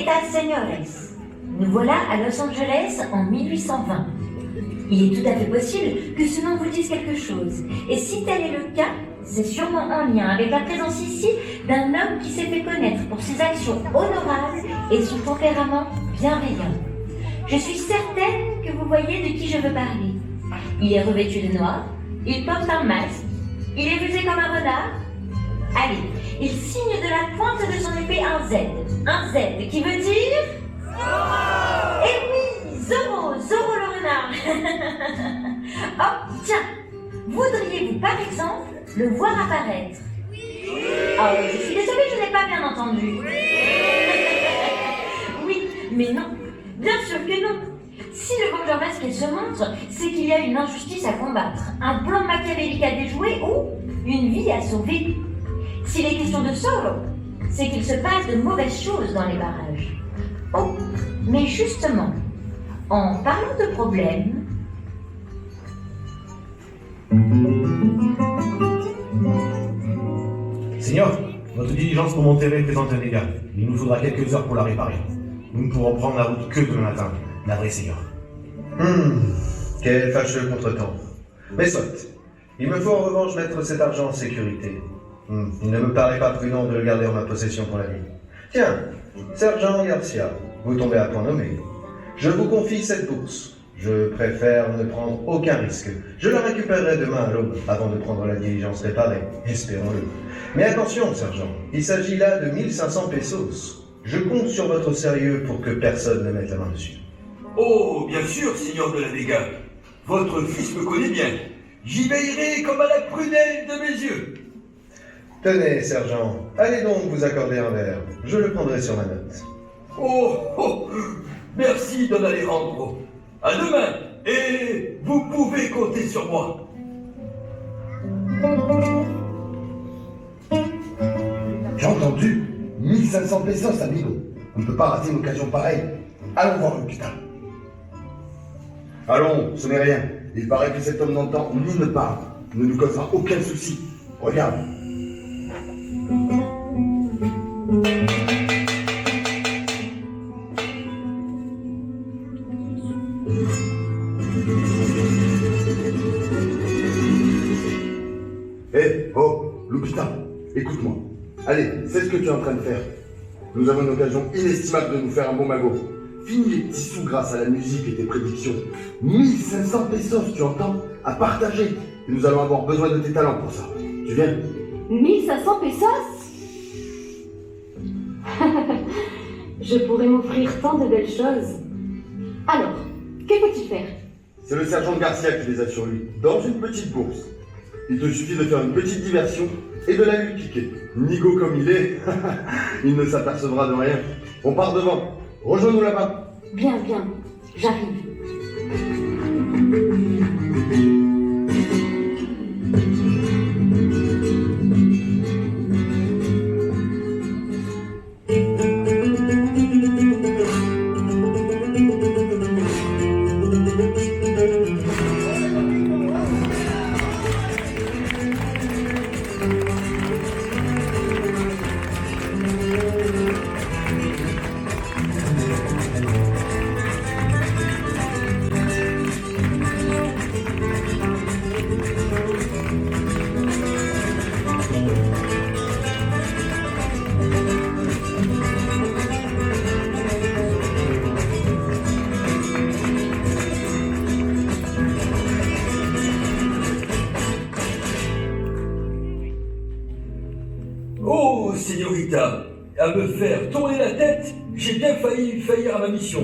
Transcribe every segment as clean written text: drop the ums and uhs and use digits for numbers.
Señoritas, señores, nous voilà à Los Angeles en 1820. Il est tout à fait possible que ce nom vous dise quelque chose. Et si tel est le cas, c'est sûrement en lien avec la présence ici d'un homme qui s'est fait connaître pour ses actions honorables et son tempérament bienveillant. Je suis certaine que vous voyez de qui je veux parler. Il est revêtu de noir, il porte un masque, il est rusé comme un renard. Allez, il signe de la pointe de son épée un Z. Un Z qui veut dire... Eh oui, Zorro, Zorro le renard. Oh, tiens, voudriez-vous par exemple le voir apparaître? Oh, je suis désolée, je n'ai pas bien entendu. Oui, mais non, bien sûr que non. Si le vengeur masqué se montre, c'est qu'il y a une injustice à combattre, un plan machiavélique à déjouer ou une vie à sauver. S'il est question de Zorro, c'est qu'il se passe de mauvaises choses dans les barrages. Oh, mais justement, en parlant de problèmes... Seigneur, notre diligence pour Monterrey présente un dégât. Il nous faudra quelques heures pour la réparer. Nous ne pourrons prendre la route que demain matin. Navré, Seigneur. Quel fâcheux contretemps. Mais soit. Il me faut en revanche mettre cet argent en sécurité. Il ne me paraît pas prudent de le garder en ma possession pour la nuit. Tiens, Sergent Garcia, vous tombez à point nommé. Je vous confie cette bourse. Je préfère ne prendre aucun risque. Je la récupérerai demain à l'aube, avant de prendre la diligence réparée, espérons-le. Mais attention, sergent, il s'agit là de 1500 pesos. Je compte sur votre sérieux pour que personne ne mette la main dessus. Oh, bien sûr, Seigneur de la Vega. Votre fils me connaît bien. J'y veillerai comme à la prunelle de mes yeux. Tenez, sergent, allez donc vous accorder un verre. Je le prendrai sur ma note. Oh, merci, Don Alejandro. À demain, et vous pouvez compter sur moi. J'ai entendu 1500 pesos, amigo. On ne peut pas rater une occasion pareille. Allons voir l'hôpital. Allons, ce n'est rien. Il paraît que cet homme n'entend ni ne parle. Il ne nous causera aucun souci. Regarde. L'hôpital, écoute-moi. Allez, c'est ce que tu es en train de faire. Nous avons une occasion inestimable de nous faire un bon magot. Finis les petits sous grâce à la musique et tes prédictions. 1500 pesos, tu entends? À partager. Et nous allons avoir besoin de tes talents pour ça. Tu viens? 1500 pesos? Je pourrais m'offrir tant de belles choses. Alors, que faut-il faire? C'est le sergent Garcia qui les a sur lui, dans une petite bourse. Il te suffit de faire une petite diversion et de la lui piquer. Nigo comme il est, il ne s'apercevra de rien. On part devant. Rejoins-nous là-bas. Bien, j'arrive. Oh, Señorita, à me faire tourner la tête, j'ai bien failli faillir à ma mission.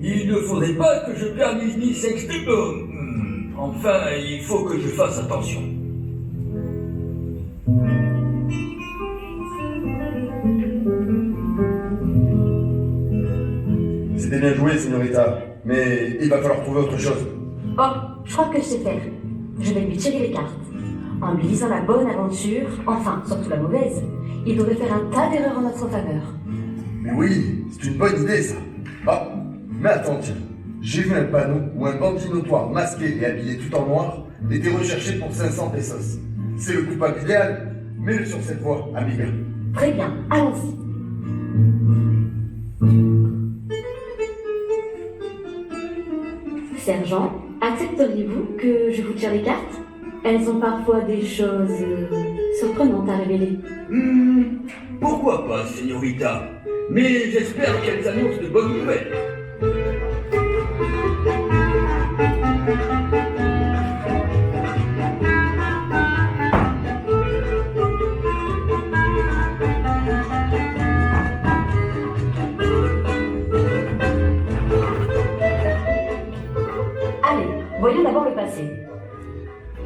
Il ne faudrait pas que je perde ni s'exprime. Enfin, il faut que je fasse attention. C'était bien joué, señorita, mais il va falloir trouver autre chose. Oh, je crois que je sais faire. Je vais lui tirer les cartes. En lui disant la bonne aventure, enfin, surtout la mauvaise, il devrait faire un tas d'erreurs en notre faveur. Mais oui, c'est une bonne idée, ça. Ah, mais attends, tiens. J'ai vu un panneau où un bandit notoire masqué et habillé tout en noir était recherché pour 500 pesos. C'est le coupable idéal. Mets-le sur cette voie, amiga. Très bien, allons-y. sergent, accepteriez-vous que je vous tire les cartes? Elles ont parfois des choses surprenantes à révéler. Pourquoi pas, señorita? Mais j'espère qu'elles annoncent de bonnes nouvelles. Allez, voyons d'abord le passé.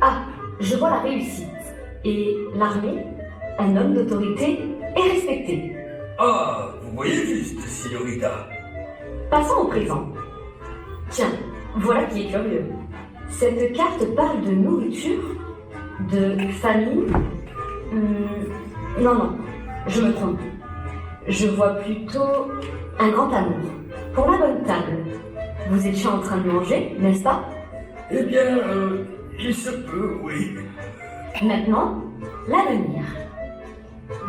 Ah, je vois la réussite. Et l'armée, un homme d'autorité est respecté. Ah, vous voyez juste, señorita. Passons au présent. Tiens, voilà qui est curieux. Cette carte parle de nourriture, de famille. Non, je me trompe. Je vois plutôt un grand amour. Pour la bonne table. Vous étiez en train de manger, n'est-ce pas? Eh bien, il se peut, oui. Maintenant, l'avenir.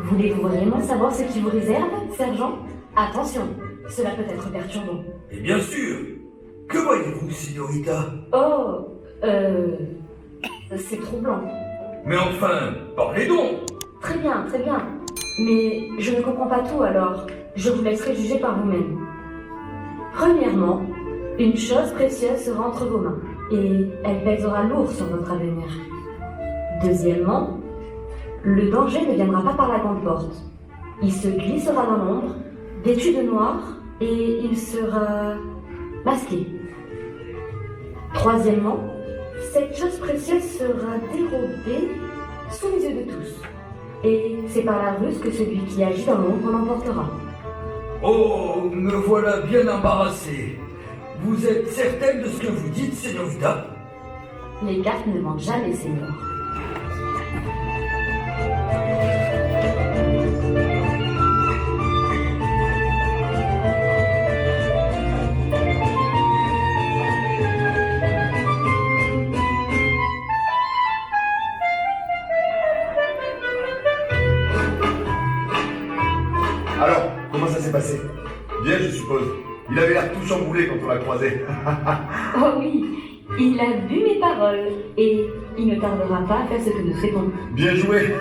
Voulez-vous vraiment savoir ce qui vous réserve, sergent? Attention, cela peut être perturbant. Et bien sûr. Que voyez-vous, señorita? Oh, c'est troublant. Mais enfin, parlez donc. Très bien, très bien. Mais je ne comprends pas tout alors. Je vous laisserai juger par vous-même. Premièrement, une chose précieuse sera entre vos mains et elle pèsera lourd sur votre avenir. Deuxièmement, le danger ne viendra pas par la grande porte. Il se glissera dans l'ombre, vêtu de noir, et il sera masqué. Troisièmement, cette chose précieuse sera dérobée sous les yeux de tous. Et c'est par la ruse que celui qui agit dans l'ombre l'emportera. Oh, me voilà bien embarrassé. Vous êtes certaine de ce que vous dites, señorita? Les cartes ne mentent jamais, seigneur. Alors, comment ça s'est passé? Bien, je suppose. Il avait l'air tout chamboulé quand on l'a croisé. Oh oui, il a bu mes paroles et il ne tardera pas à faire ce que nous souhaitons. Bien joué.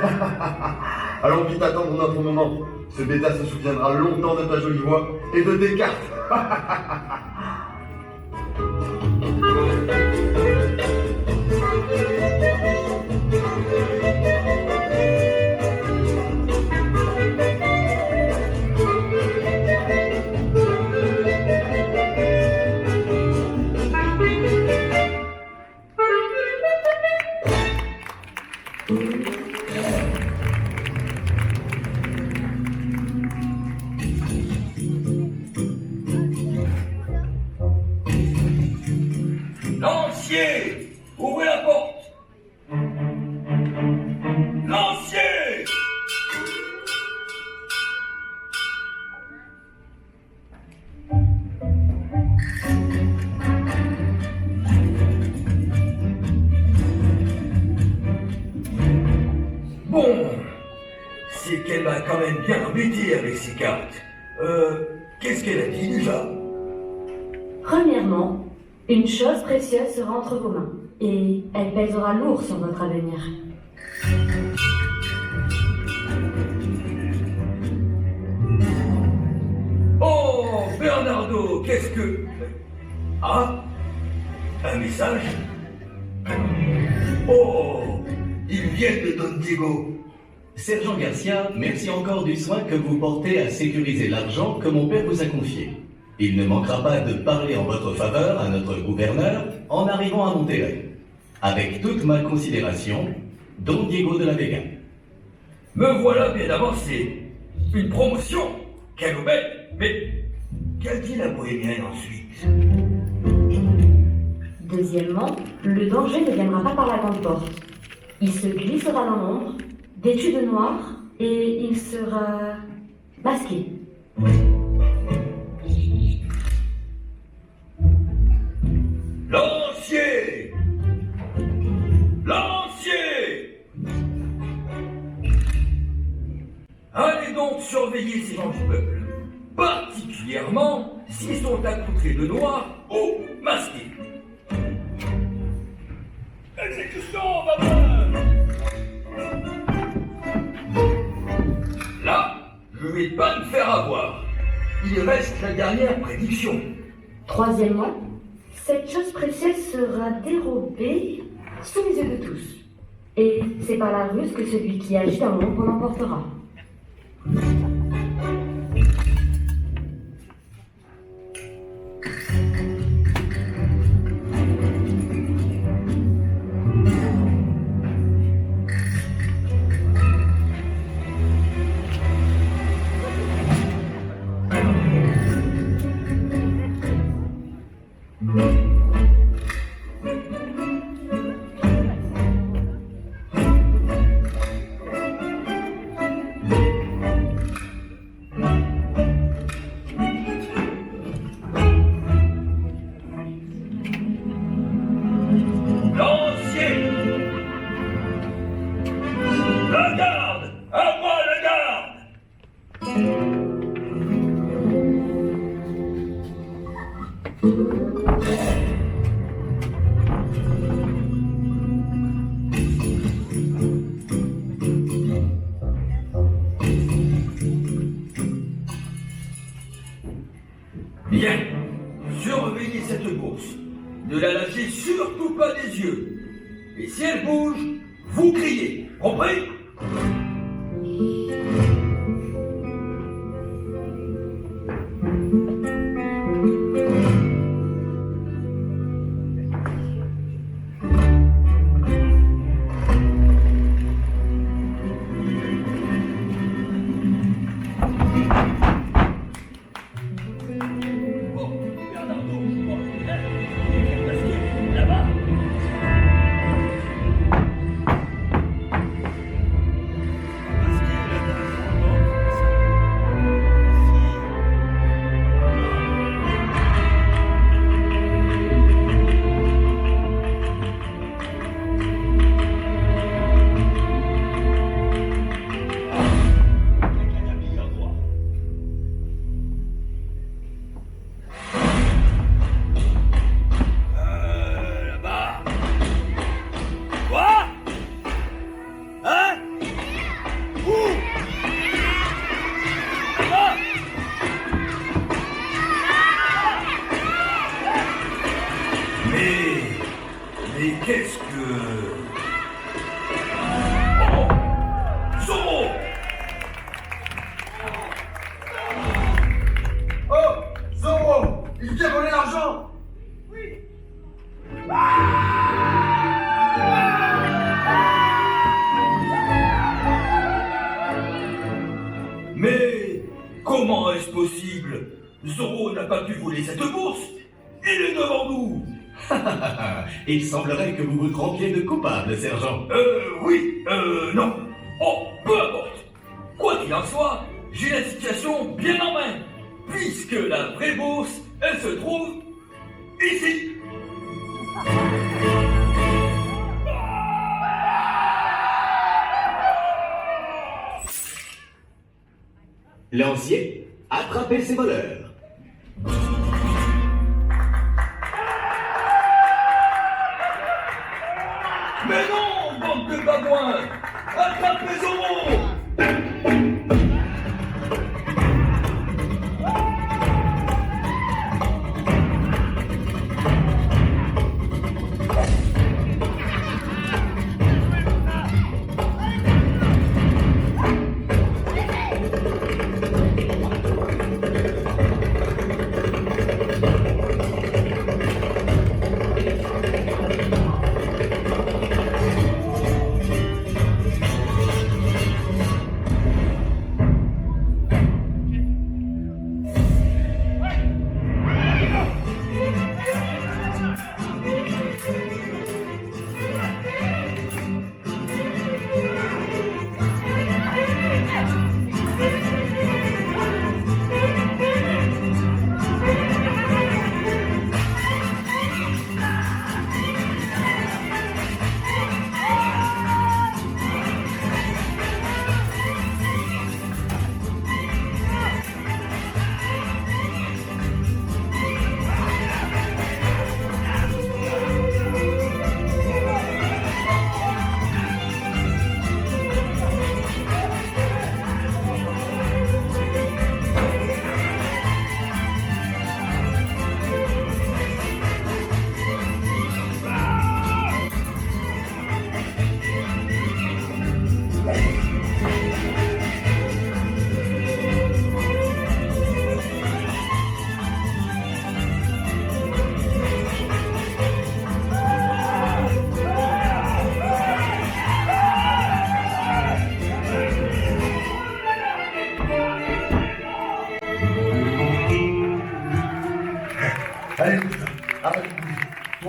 Allons vite attendre notre moment. Ce bêta se souviendra longtemps de ta jolie voix et de tes cartes. Lancier! Ouvrez la porte! Lancier! Bon, c'est qu'elle m'a quand même bien embêté avec ses cartes. Qu'est-ce qu'elle a dit déjà? Premièrement, une chose précieuse sera entre vos mains et elle pèsera lourd sur votre avenir. Oh, Bernardo, qu'est-ce que... Ah, un message? Oh, ils viennent de Don Diego. Sergent Garcia, merci encore du soin que vous portez à sécuriser l'argent que mon père vous a confié. Il ne manquera pas de parler en votre faveur à notre gouverneur en arrivant à Monterrey. Avec toute ma considération, Don Diego de la Vega. Me voilà bien avancé. Une promotion. Quelle aubaine. Mais qu'a dit la bohémienne ensuite? Deuxièmement, le danger ne viendra pas par la grande porte. Il se glissera dans l'ombre, vêtu de noir, et il sera masqué. Lancier! Lancier! Allez donc surveiller ces gens du peuple, particulièrement s'ils sont accoutrés de noir ou masqués. Exécution, faveur! Là, je vais pas me faire avoir. Il reste la dernière prédiction. Troisièmement, cette chose précieuse sera dérobée sous les yeux de tous. Et c'est par la ruse que celui qui agit un moment qu'on l'emportera. Lancier! La garde! À moi la garde! Bien, surveillez cette bourse. Ne la lâchez surtout pas des yeux. Et si elle bouge, vous criez. Compris? Bon, Bernardo, là-bas. Là-bas. Quoi? Hein? Où? Là-bas. Mais qu'est-ce que... Oh! Zorro! Oh Zorro, il vient voler l'argent. Mais comment est-ce possible? Zorro n'a pas pu voler cette bourse. Il est devant nous. Il semblerait que vous vous trompiez de coupable, sergent. Oui, non. Oh, peu importe. Quoi qu'il en soit, j'ai la situation bien en main. Puisque la vraie bourse, elle se trouve ici. Lancier, attrapez ces voleurs. Mais non, bande de babouins! Attrapez Zorro!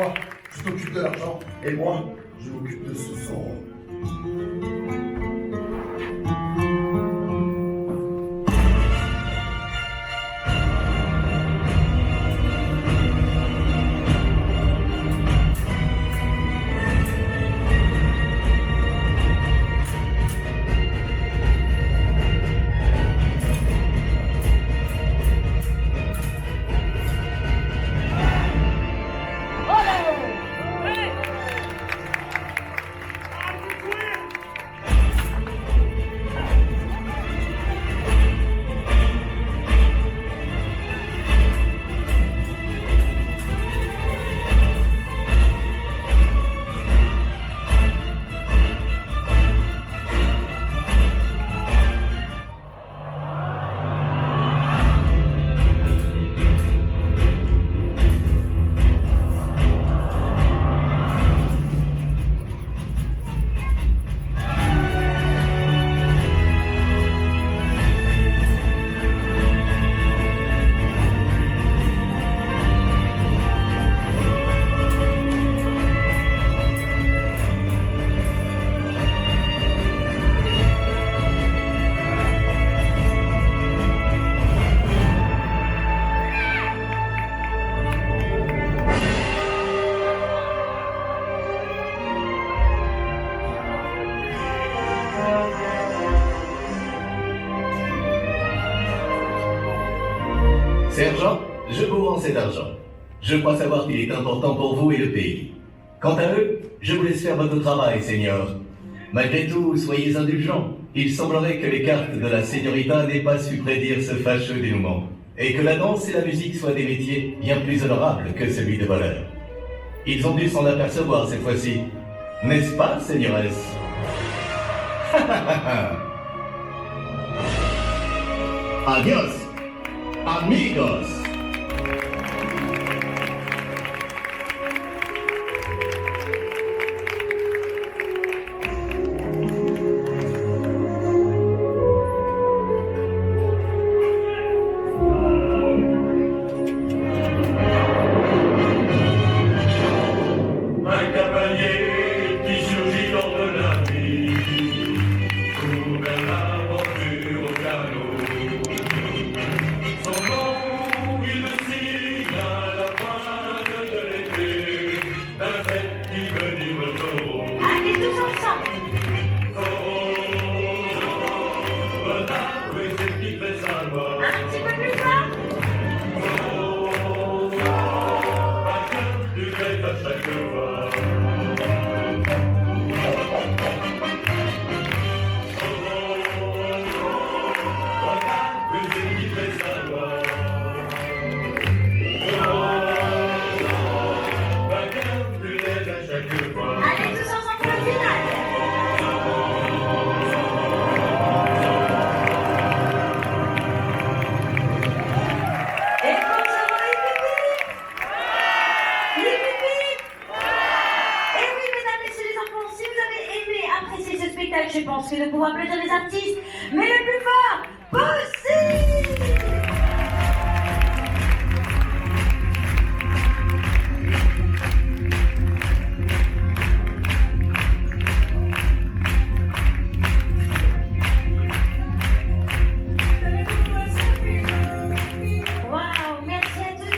Toi, tu t'occupes de l'argent, et moi, je m'occupe de ce son. Sergent, je vous rends cet argent. Je crois savoir qu'il est important pour vous et le pays. Quant à eux, je vous laisse faire votre travail, Seigneur. Malgré tout, soyez indulgents. Il semblerait que les cartes de la Señorita n'aient pas su prédire ce fâcheux dénouement, et que la danse et la musique soient des métiers bien plus honorables que celui de voleur. Ils ont dû s'en apercevoir cette fois-ci. N'est-ce pas, Señoresse? Adios, amigos. Un cavalier qui surgit hors de la vie, couvert l'aventure au canot. Son nom, il le signe à la pointe de l'épée, d'un fait qui veut dire taureau. Allez tous ensemble. Oui, c'est qui fait sa loi. Un petit peu plus fort. Tu fais à chaque fois. Allez tous ensemble pour le final. Et bonjour les pipis. Les pipis. Et oui, mesdames, messieurs les enfants, si vous avez aimé apprécier ce spectacle, je pense que de pouvoir applaudir les artistes, mais le plus fort possible. Waouh, merci à tous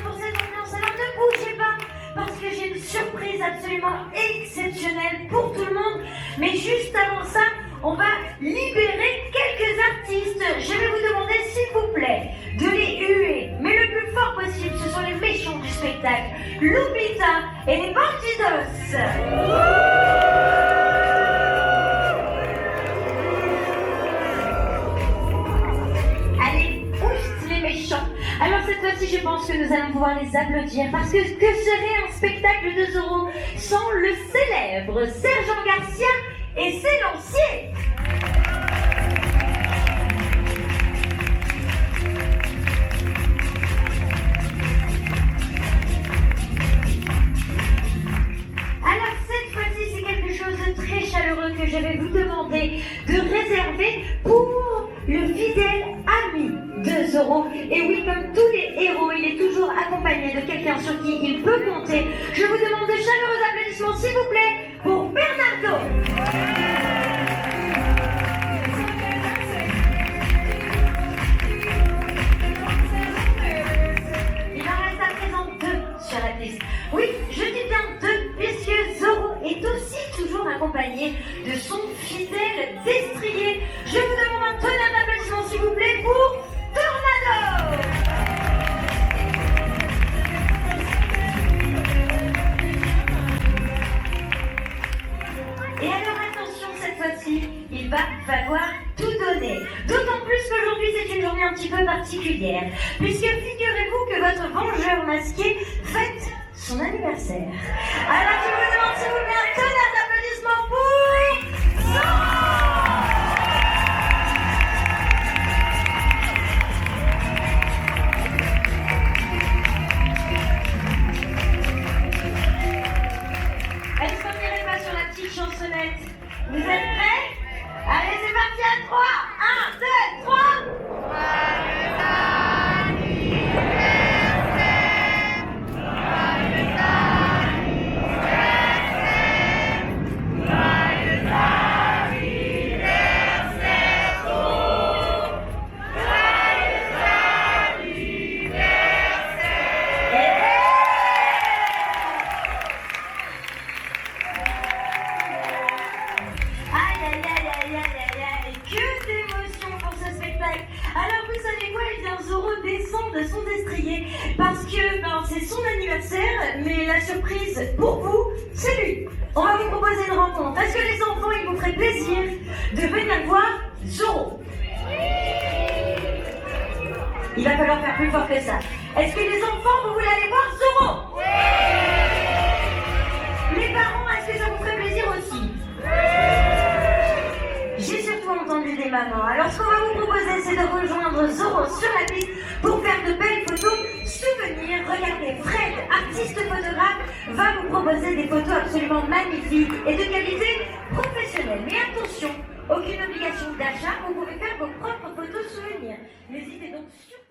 pour cette ambiance. Alors ne bougez pas, parce que j'ai une surprise absolument exceptionnelle pour tout le monde. Mais juste avant ça, on va libérer quelques artistes. Je vais vous demander, s'il vous plaît, de les huer, mais le plus fort possible. Ce sont les méchants du spectacle, Lupita et les Bandidos. Allez, oust les méchants. Alors cette fois-ci, je pense que nous allons pouvoir les applaudir parce que serait un spectacle de Zorro sans le célèbre Sergent Garcia et ses lanciers. Alors cette fois-ci, c'est quelque chose de très chaleureux que je vais vous demander de réserver pour le fidèle ami de Zorro. Zoro. Et oui, comme tous les héros, il est toujours accompagné de quelqu'un sur qui il peut compter. Je vous demande de chaleureux applaudissements, s'il vous plaît, pour Bernardo. Il en reste à présent 2 sur la piste. Oui, je dis bien 2, puisque Zoro est aussi toujours accompagné de son fidèle destrier. Je vous demande un tonnerre d'applaudissements, s'il vous plaît, pour Tornado. Et alors attention, cette fois-ci, il va falloir tout donner. D'autant plus qu'aujourd'hui, c'est une journée un petit peu particulière, puisque figurez-vous que votre vengeur masqué fête son anniversaire. Alors je vous demande s'il vous plaît un tonnerre d'applaudissements pour Zoro. Est-ce qu'on n'irait pas sur la petite chansonnette? Vous êtes prêts? Allez, c'est parti à 3. 1, 2, 3. Alors vous savez quoi, eh bien Zoro descend de son destrier parce que c'est son anniversaire, mais la surprise pour vous, c'est lui. On va vous proposer une rencontre. Est-ce que les enfants, il vous ferait plaisir de venir voir Zoro? Il va falloir faire plus fort que ça. Est-ce que les enfants, vous voulez aller voir Zoro? Les parents, est-ce que ça vous ferait plaisir aussi? J'ai surtout entendu des mamans. Alors ce qu'on va vous proposer, c'est de rejoindre Zoro sur la piste pour faire de belles photos souvenirs. Regardez, Fred, artiste photographe, va vous proposer des photos absolument magnifiques et de qualité professionnelle. Mais attention, aucune obligation d'achat, vous pouvez faire vos propres photos souvenirs. N'hésitez donc surtout